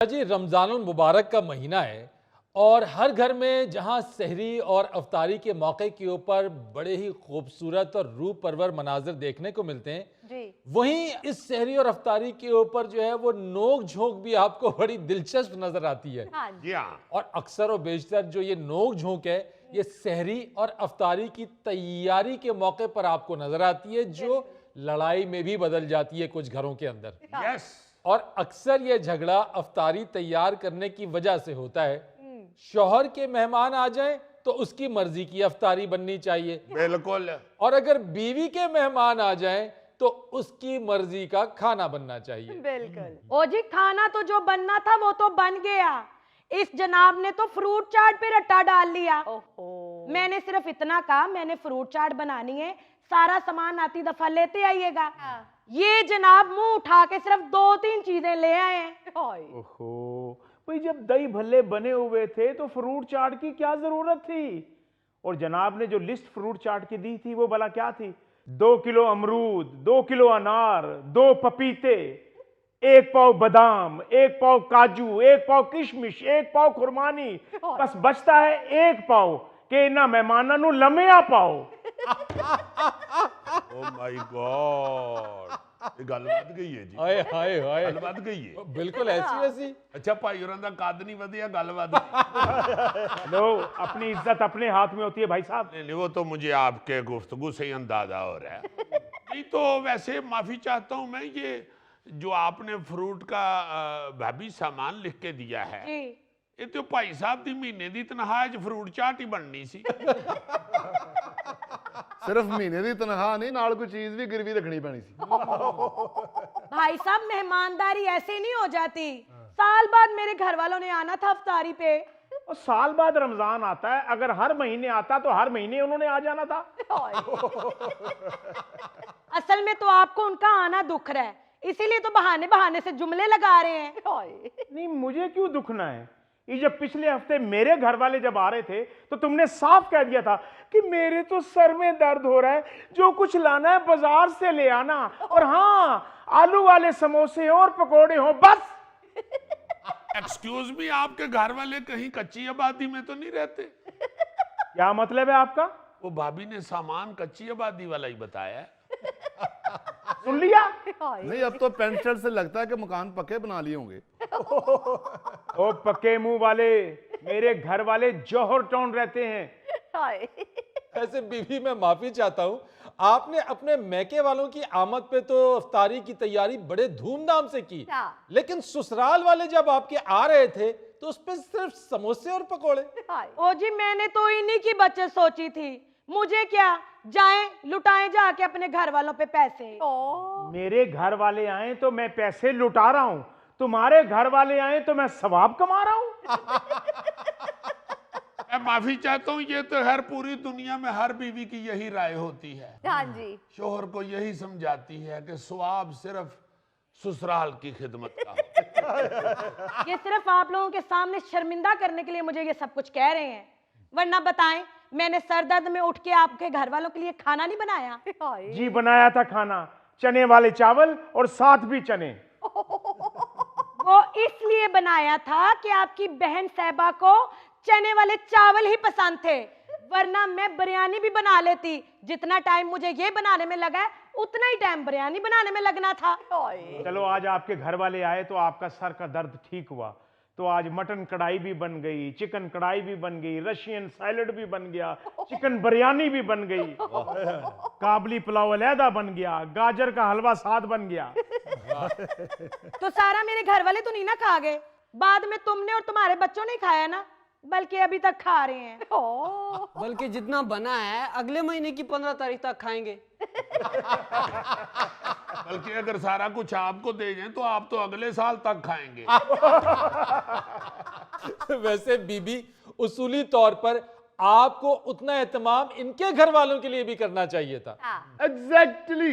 जी रमज़ानुल मुबारक का महीना है और हर घर में जहां सहरी और अफ्तारी के मौके के ऊपर बड़े ही खूबसूरत और रूह परवर मनाजिर देखने को मिलते हैं, जी। वहीं इस सहरी और अफ्तारी के ऊपर जो है वो नोक झोंक भी आपको बड़ी दिलचस्प नजर आती है। हाँ जी हाँ। और अक्सर और बेशतर जो ये नोक झोंक है ये सहरी और अफ्तारी की तैयारी के मौके पर आपको नजर आती है, जो लड़ाई में भी बदल जाती है कुछ घरों के अंदर। यस। और अक्सर ये झगड़ा अफ्तारी तैयार करने की वजह से होता है। शौहर के मेहमान आ जाएं तो उसकी मर्जी की अफ्तारी बननी चाहिए, बिल्कुल। और अगर बीवी के मेहमान आ जाएं तो उसकी मर्जी का खाना बनना चाहिए। बिल्कुल। ओ जी, खाना तो जो बनना था वो तो बन गया। इस जनाब ने तो फ्रूट चाट पे रट्टा डाल लिया। ओहो। मैंने सिर्फ इतना कहा, मैंने फ्रूट चाट बनानी है, सारा सामान आती दफा लेते आइएगा। ये जनाब मुंह उठा के सिर्फ 2-3 चीजें ले आए हैं। ओहो भाई, जब दही भल्ले बने हुए थे तो फ्रूट चाट की क्या जरूरत थी? और जनाब ने जो लिस्ट फ्रूट चाट की दी थी वो भला क्या थी? 2 किलो अमरूद, 2 किलो अनार, 2 पपीते, 1 पाव बादाम, 1 पाव काजू, 1 पाव किशमिश, 1 पाव खुरमानी, बस बचता है 1 पाव के ना मेहमानां नू लम्या पाओ। ओ माय गॉड, ये गल वध गई है जी। हाय हाय हाय, गल वध गई है। बिल्कुल ऐसी वैसी। अच्छा भाई होरां दा कद नहीं वधिया, गल वध गई। लो, अपनी इज्जत अपने हाथ में होती है भाई साहब। नहीं, वो तो मुझे आपके गुफ्तगू से ही अंदाजा हो रहा है। नहीं तो वैसे माफी चाहता हूं मैं, ये जो आपने फ्रूट का भाभी सामान लिख के दिया है, ये तो भाई साहब दी महीने दी तनख्वाह च फ्रूट चाट ही बननी सी। सिर्फ महीने की तनख्वाह नहीं, नाल कोई चीज भी गिरवी रखनी पैनी सी। भाई साहब, मेहमानदारी ऐसे नहीं हो जाती। साल बाद मेरे घर वालों ने आना था अफ्तारी पे। और साल बाद रमजान आता है, अगर हर महीने आता तो हर महीने उन्होंने आ जाना था। असल में तो आपको उनका आना दुख रहा है, इसीलिए तो बहाने बहाने से जुमले लगा रहे हैं। नहीं, मुझे क्यों दुखना है? ये जब पिछले हफ्ते मेरे घर वाले जब आ रहे थे तो तुमने साफ कह दिया था कि मेरे तो सर में दर्द हो रहा है, जो कुछ लाना है बाजार से ले आना, और हाँ, आलू वाले समोसे और पकोड़े हो बस। एक्सक्यूज मी, आपके घर वाले कहीं कच्ची आबादी में तो नहीं रहते? क्या मतलब है आपका? वो भाभी ने सामान कच्ची आबादी वाला ही बताया है। सुन लिया? नहीं, अब तो पेंसिल से लगता है कि मकान पक्के बना लिए होंगे। ओ पक्के मुंह वाले, मेरे घर वाले जौहर टाउन रहते हैं। ऐसे बीवी, मैं माफी चाहता हूँ, आपने अपने मैके वालों की आमद पे तो अफ्तारी की तैयारी बड़े धूमधाम से की, लेकिन ससुराल वाले जब आपके आ रहे थे तो उस पे सिर्फ समोसे और पकोड़े। ओ जी, मैंने तो इन्हीं की बचत सोची थी। मुझे क्या, जाएं लुटाएं जाके अपने घर वालों पे पैसे। मेरे घर वाले आए तो मैं पैसे लुटा रहा हूं, तुम्हारे घर वाले आए तो मैं सवाब कमा रहा हूं। मैं माफी चाहता हूँ, ये तो हर पूरी दुनिया में हर बीवी की यही राय होती है। हाँ जी। शोहर को यही समझाती है कि सवाब सिर्फ ससुराल की खिदमत का हो। ये सिर्फ आप लोगों के सामने शर्मिंदा करने के लिए मुझे ये सब कुछ कह रहे हैं, वरना बताएं, मैंने सर दर्द में उठ के आपके घर वालों के लिए खाना नहीं बनाया? जी बनाया था खाना, चने वाले चावल और साथ भी चने। वो इसलिए बनाया था कि आपकी बहन साहिबा को चने वाले चावल ही पसंद थे, वरना मैं बिरयानी भी बना लेती। जितना टाइम मुझे ये बनाने में लगा है, उतना ही टाइम बिरयानी बनाने में लगना था। चलो, आज आपके घर वाले आए तो आपका सर का दर्द ठीक हुआ, तो आज मटन कढ़ाई भी बन गई, चिकन कढ़ाई भी बन गई, रशियन सैलड भी बन गया, चिकन बिरयानी भी बन गई, काबली पुलाव अलहदा बन गया, गाजर का हलवा साथ बन गया। तो सारा मेरे घर वाले तो नहीं ना खा गए? बाद में तुमने और तुम्हारे बच्चों ने खाया ना, बल्कि अभी तक खा रहे हैं। बल्कि जितना बना है अगले महीने की 15 तारीख तक खाएंगे। बल्कि अगर सारा कुछ आपको दे जाए तो आप तो अगले साल तक खाएंगे। वैसे बीबी, उसूली तौर पर आपको उतना एहतमाम इनके घर वालों के लिए भी करना चाहिए था। एग्जैक्टली।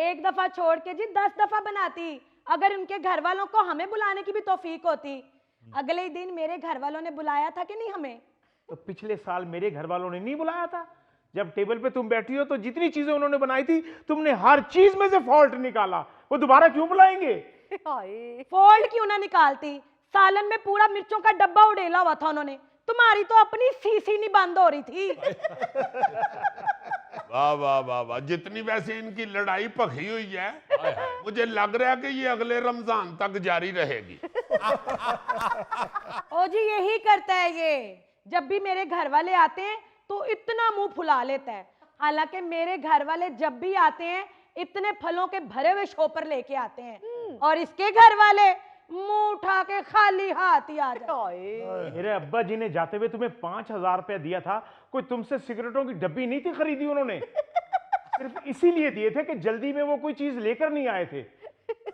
एक दफा छोड़ के जी 10 दफा बनाती। अगर उनके घर वालों को हमें बुलाने की भी तौफीक होती। अगले ही दिन मेरे घर वालों ने बुलाया था कि नहीं हमें? तो पिछले साल मेरे घर वालों ने नहीं बुलाया था? जब टेबल पे तुम बैठी हो तो जितनी चीजें उन्होंने बनाई थी, तुमने हर चीज में से फॉल्ट निकाला, वो दोबारा क्यों बुलाएंगे? फोल्ड क्यों ना निकालती, सालन में पूरा मिर्चों का डब्बा उड़ेला हुआ था उन्होंने, तुम्हारी तो अपनी सीसी नहीं बंद हो रही थी। वाह वाह वाह वाह, जितनी वैसे इनकी लड़ाई पकी हुई है, मुझे लग रहा है कि ये अगले रमजान तक जारी रहेगी। ओ जी यही करता है ये, जब भी मेरे घर वाले आते हैं तो इतना मुंह फुला लेता है। हालांकि मेरे घर वाले जब भी आते हैं इतने फलों के भरे हुए शोपर लेके आते हैं, और इसके घर वाले मुंह उठा के खाली हाथ ही आ जाते। मेरे अब्बा जी ने जाते हुए तुम्हें 5,000 रुपया दिया था, कोई तुमसे सिगरेटों की डब्बी नहीं थी खरीदी उन्होंने, सिर्फ इसीलिए दिए थे कि जल्दी में वो कोई चीज लेकर नहीं आए थे।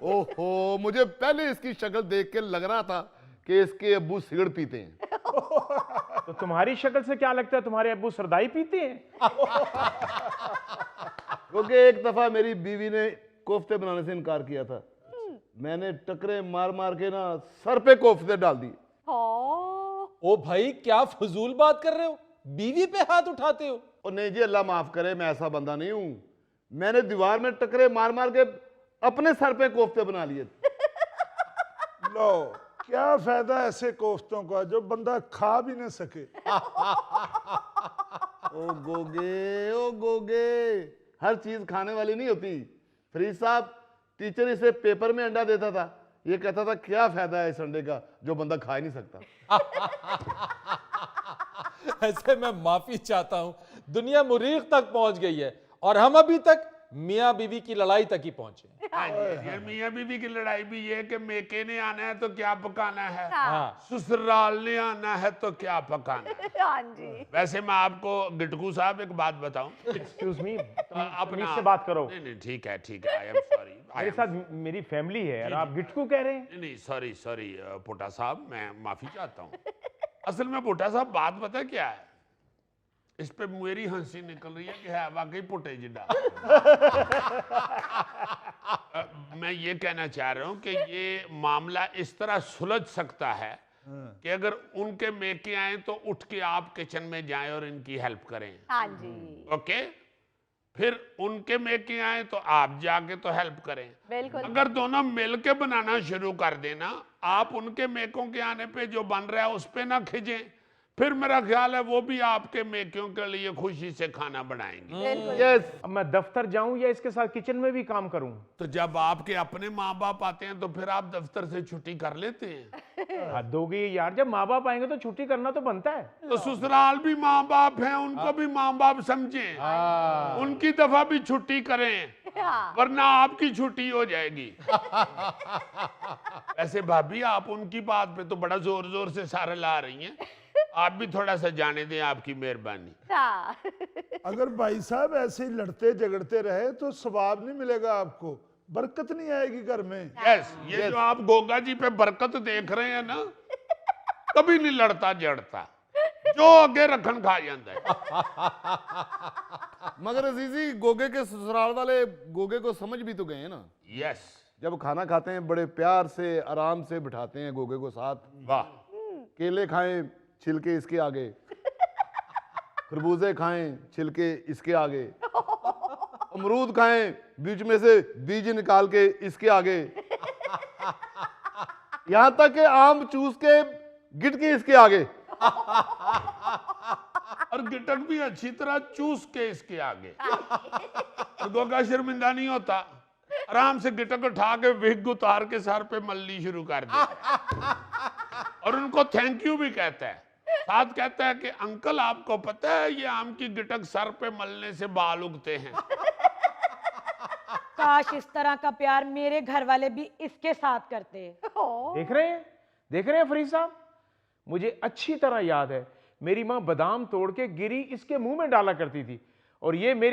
ओहो, मुझे पहले इसकी शक्ल देख के लग रहा था कि इसके अब्बू सिगरेट पीते हैं। तो तुम्हारी शक्ल से क्या लगता है तुम्हारे अब्बू सरदाई पीते हैं? क्योंकि एक दफा मेरी बीवी ने कोफ्ते बनाने से इनकार किया था, मैंने टकरे मार मार के ना सर पे कोफ्ते डाल दिए। ओ भाई क्या फजूल बात कर रहे हो, बीवी पे हाथ उठाते हो। और नहीं जी, अल्लाह माफ करे, मैं ऐसा बंदा नहीं हूं। मैंने दीवार में टकरे मार मार के अपने सर पे कोफ्ते बना लिए। लो, क्या फायदा ऐसे कोफ्तों का जो बंदा खा भी न सके। ओ गोगे, हर चीज खाने वाली नहीं होती। फरीद साहब, टीचर इसे पेपर में अंडा देता था, ये कहता था क्या फायदा है इस अंडे का जो बंदा खा ही नहीं सकता। ऐसे मैं माफी चाहता हूं, दुनिया मुरीख तक पहुंच गई है और हम अभी तक मियां बीवी की लड़ाई तक ही पहुंचे। हाँ जी, ये मियां बीवी की लड़ाई भी ये कि मेके ने आना है तो क्या पकाना है, ससुराल ने आना है तो क्या पकाना है। हाँ जी। वैसे मैं आपको गिटकू साहब एक बात बताऊं, एक्सक्यूज मी, अपने से बात करो। नहीं ठीक है आई एम सॉरी। मेरे साथ मेरी फैमिली है और आप गिटकू कह रहे हैं। नहीं सॉरी पोटा साहब, मैं माफी चाहता हूँ। असल में पोटा साहब बात पता क्या है, इस पे मेरी हंसी निकल रही है कि है वाकई पोटे जिड्डा। मैं ये कहना चाह रहा हूँ कि ये मामला इस तरह सुलझ सकता है कि अगर उनके मेके आए तो उठ के आप किचन में जाएं और इनकी हेल्प करें। हाँ जी। ओके, फिर उनके मेके आए तो आप जाके तो हेल्प करें। बिल्कुल। अगर दोनों मिलके बनाना शुरू कर देना, आप उनके मेकों के आने पे जो बन रहा है उस पे ना खिंचें, फिर मेरा ख्याल है वो भी आपके मेकियों के लिए खुशी से खाना बनाएंगे। यस, अब मैं दफ्तर जाऊं या इसके साथ किचन में भी काम करूं? तो जब आपके अपने माँ बाप आते हैं तो फिर आप दफ्तर से छुट्टी कर लेते हैं। हद हो गई यार, जब माँ बाप आएंगे तो छुट्टी करना तो बनता है। तो ससुराल भी माँ बाप हैं, उनको भी माँ बाप समझें, उनकी दफा भी छुट्टी करें, वरना आपकी छुट्टी हो जाएगी। ऐसे भाभी आप उनकी बात पे तो बड़ा जोर जोर से सारे ला रही हैं, आप भी थोड़ा सा जाने दें, आपकी मेहरबानी। अगर भाई साहब ऐसे ही लड़ते झगड़ते रहे तो सवाब नहीं मिलेगा आपको, बरकत नहीं आएगी घर में। यस, ये जो आप गोगा जी पे बरकत देख रहे हैं ना, कभी नहीं लड़ता जड़ता, जो आगे रखन खा जाता है। मगर अजीजी, गोगे के ससुराल वाले गोगे को समझ भी तो गए हैं ना। यस, जब खाना खाते हैं बड़े प्यार से आराम से बिठाते हैं गोगे को साथ। वाह, केले खाएं छिलके इसके आगे, खरबूजे खाएं छिलके इसके आगे, अमरूद खाएं बीच में से बीज निकाल के इसके आगे, यहां तक कि आम चूस के गिटकी इसके आगे, और गिटक भी अच्छी तरह चूस के इसके आगे। और गोगा शर्मिंदा नहीं होता, आराम से गिटक उठा के विग उतार के सर पे मलनी शुरू कर दे, और उनको थैंक यू भी कहता है, साथ कहता है कि अंकल आपको पता है ये आम की गिटक सर पे मलने से बाल उगते हैं। काश इस तरह का प्यार मेरे घर वाले भी इसके साथ करते। देख रहे हैं फरीद साहब, मुझे अच्छी तरह याद है मेरी माँ बादाम तोड़ के गिरी इसके मुंह में डाला करती थी, और ये मेरे